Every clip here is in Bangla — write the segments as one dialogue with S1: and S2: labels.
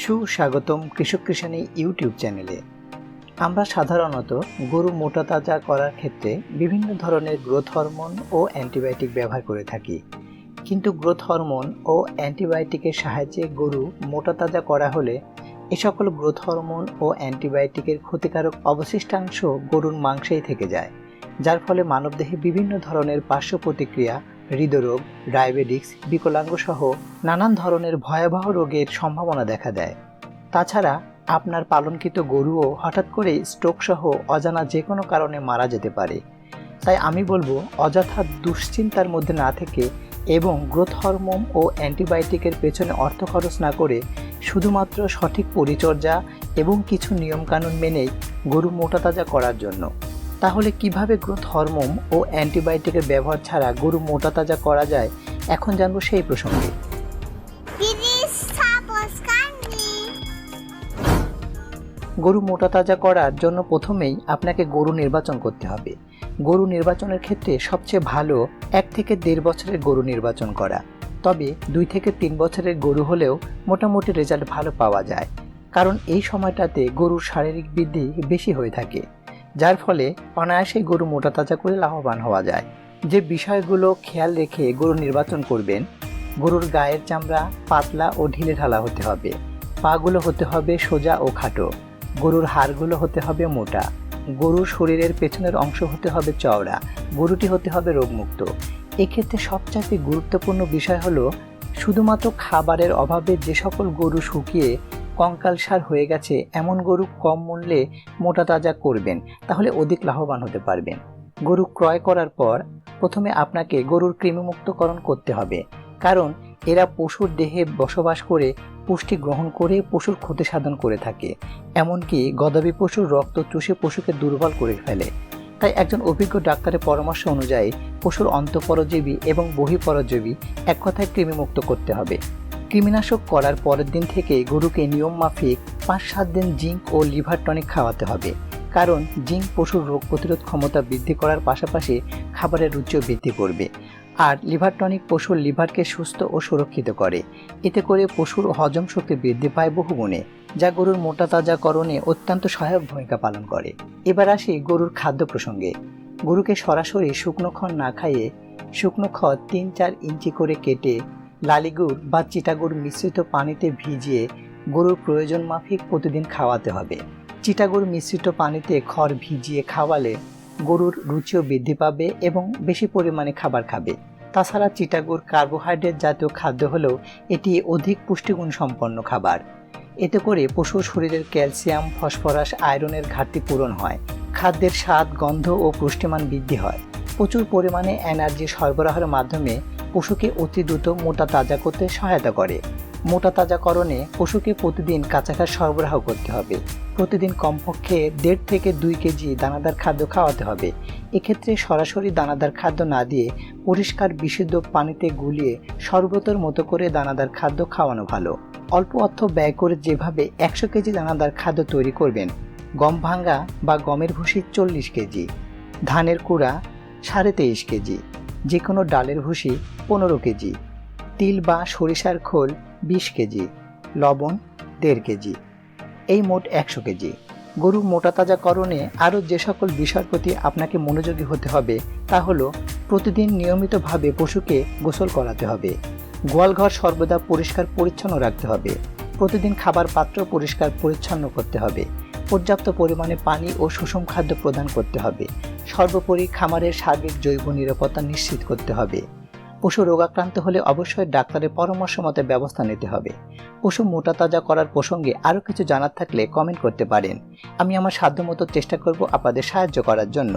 S1: সুস্বাগতম কৃষক কৃষানি ইউটিউব চ্যানেলে। আমরা সাধারণত গরু মোটা তাজা করার ক্ষেত্রে বিভিন্ন ধরনের গ্রোথ হরমোন ও অ্যান্টিবায়োটিক ব্যবহার করে থাকি, কিন্তু গ্রোথ হরমোন ও অ্যান্টিবায়োটিকের সাহায্যে গরু মোটা তাজা করা হলে এ সকল গ্রোথ হরমোন ও অ্যান্টিবায়োটিকের ক্ষতিকারক অবশিষ্টাংশ গরুর মাংসেই থেকে যায়, যার ফলে মানবদেহে বিভিন্ন ধরনের পার্শ্ব প্রতিক্রিয়া, হৃদরোগ, ডায়াবেটিস, বিকলাঙ্গ সহ নানান ধরনের ভয়াবহ রোগের সম্ভাবনা দেখা দেয়। তাছাড়া আপনার পালনকৃত গরুও হঠাৎ করে স্ট্রোক সহ অজানা যে কোনো কারণে মারা যেতে পারে। তাই আমি বলবো, অযথা দুশ্চিন্তার মধ্যে না থেকে এবং গ্রোথ হরমোন ও অ্যান্টিবায়োটিকের পেছনে অর্থ খরচ না করে শুধুমাত্র সঠিক পরিচর্যা এবং কিছু নিয়মকানুন মেনেই গরু মোটা তাজা করার জন্য। তাহলে কিভাবে গ্রোথ হরমোন ও অ্যান্টিবায়োটিকের ব্যবহার ছাড়া গরু মোটা তাজা করা যায়, এখন জানবো সেই প্রসঙ্গে। গরু মোটা তাজা করার জন্য প্রথমেই আপনাকে গরু নির্বাচন করতে হবে। গরু নির্বাচনের ক্ষেত্রে সবচেয়ে ভালো 1 থেকে 1.5 বছরের গরু নির্বাচন করা। তবে 2 থেকে 3 বছরের গরু হলেও মোটামুটি রেজাল্ট ভালো পাওয়া যায়, কারণ এই সময়টাতে গরুর শারীরিক বৃদ্ধি বেশি হয়ে থাকে, যার ফলে অনায়াসেই গরু মোটা তাজা করে লাভবান হওয়া যায়। যে বিষয়গুলো খেয়াল রেখে গরু নির্বাচন করবেন: গরুর গায়ের চামড়া পাতলা ও ঢিলে ঢালা হতে হবে, পাগুলো হতে হবে সোজা ও খাটো, গরুর হাড়গুলো হতে হবে মোটা, গরুর শরীরের পেছনের অংশ হতে হবে চওড়া, গরুটি হতে হবে রোগমুক্ত। এক্ষেত্রে সবচাইতে গুরুত্বপূর্ণ বিষয় হলো, শুধুমাত্র খাবারের অভাবে যে সকল গরু শুকিয়ে কঙ্কালসার হয়ে গেছে এমন গরু কম মূল্যে মোটা তাজা করবেন, তাহলে অধিক লাভবান হতে পারবেন। গরু ক্রয় করার পর প্রথমে আপনাকে গরুর কৃমিমুক্তকরণ করতে হবে, কারণ এরা পশুর দেহে বসবাস করে পুষ্টি গ্রহণ করে পশুর ক্ষতি সাধন করে থাকে, এমনকি গবাদি পশুর রক্ত চুষে পশুকে দুর্বল করে ফেলে। তাই একজন অভিজ্ঞ ডাক্তারের পরামর্শ অনুযায়ী পশুর অন্তঃপরজীবী এবং বহিঃপরজীবী এক কথায় কৃমিমুক্ত করতে হবে। কৃমিনাশক করার পরের দিন থেকে গরুকে নিয়ম মাফিক 5-7 দিন জিঙ্ক ও লিভার টনিক খাওয়াতে হবে, কারণ জিঙ্ক পশুর রোগ প্রতিরোধ ক্ষমতা বৃদ্ধি করার পাশাপাশি খাবারের রুচিও বৃদ্ধি করবে। আর লিভার টনিক পশুর লিভারকে সুস্থ ও সুরক্ষিত করে, এতে করে পশুর হজম শক্তি বৃদ্ধি পায় বহুগুণে, যা গরুর মোটা তাজাকরণে অত্যন্ত সহায়ক ভূমিকা পালন করে। এবার আসি গরুর খাদ্য প্রসঙ্গে। গরুকে সরাসরি শুকনো খড় না খাইয়ে শুকনো খড় 3-4 ইঞ্চি করে কেটে লালিগুড় বা চিটাগুড় মিশ্রিত পানিতে ভিজিয়ে গরুর প্রয়োজন মাফিক প্রতিদিন খাওয়াতে হবে। চিটাগুড় মিশ্রিত পানিতে খড় ভিজিয়ে খাওয়ালে গরুর রুচিও বৃদ্ধি পাবে এবং বেশি পরিমাণে খাবার খাবে। তাছাড়া চিটাগুড় কার্বোহাইড্রেট জাতীয় খাদ্য হলেও এটি অধিক পুষ্টিগুণ সম্পন্ন খাবার। এতে করে পশুর শরীরের ক্যালসিয়াম, ফসফরাস, আয়রনের ঘাটতি পূরণ হয়, খাদ্যের স্বাদ, গন্ধ ও পুষ্টিমান বৃদ্ধি হয়। প্রচুর পরিমাণে এনার্জি সরবরাহের মাধ্যমে পশুকে অতি দ্রুত মোটা তাজা করতে সহায়তা করে। মোটা তাজাকরণে পশুকে প্রতিদিন কাঁচা ঘাস সরবরাহ করতে হবে। প্রতিদিন কমপক্ষে 1.5 থেকে 2 কেজি দানাদার খাদ্য খাওয়াতে হবে। এক্ষেত্রে সরাসরি দানাদার খাদ্য না দিয়ে পরিষ্কার বিশুদ্ধ পানিতে গুলিয়ে শরবতের মতো করে দানাদার খাদ্য খাওয়ানো ভালো। অল্প অর্থ ব্যয় করে যেভাবে 100 কেজি দানাদার খাদ্য তৈরি করবেন: গম ভাঙ্গা বা গমের ভুসি 40 কেজি, ধানের কুড়া 23.5 কেজি, যে কোনো ডালের ভুসি 15 কেজি, তিল বা সরিষার খোল 20 কেজি, লবণ 1.5 কেজি, এই মোট 100 কেজি। গরু মোটা তাজাকরণে আরও যে সকল বিষয়ের প্রতি আপনাকে মনোযোগী হতে হবে তা হলো, প্রতিদিন নিয়মিতভাবে পশুকে গোসল করাতে হবে, গোয়ালঘর সর্বদা পরিষ্কার পরিচ্ছন্ন রাখতে হবে, প্রতিদিন খাবার পাত্র পরিষ্কার পরিচ্ছন্ন করতে হবে, পর্যাপ্ত পরিমাণে পানি ও সুষম খাদ্য প্রদান করতে হবে, সর্বোপরি খামারের সার্বিক জৈব নিরাপত্তা নিশ্চিত করতে হবে। পশু রোগাক্রান্ত হলে অবশ্যই ডাক্তারের পরামর্শ মতে ব্যবস্থা নিতে হবে। পশু মোটা তাজা করার প্রসঙ্গে আরও কিছু জানার থাকলে কমেন্ট করতে পারেন। আমি আমার সাধ্যমতো চেষ্টা করব আপনাদের সাহায্য করার জন্য।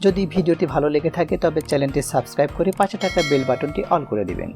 S1: যদি ভিডিওটি ভালো লেগে থাকে তবে চ্যানেলটি সাবস্ক্রাইব করে পাশে থাকা বেল বাটনটি অল করে দিবেন।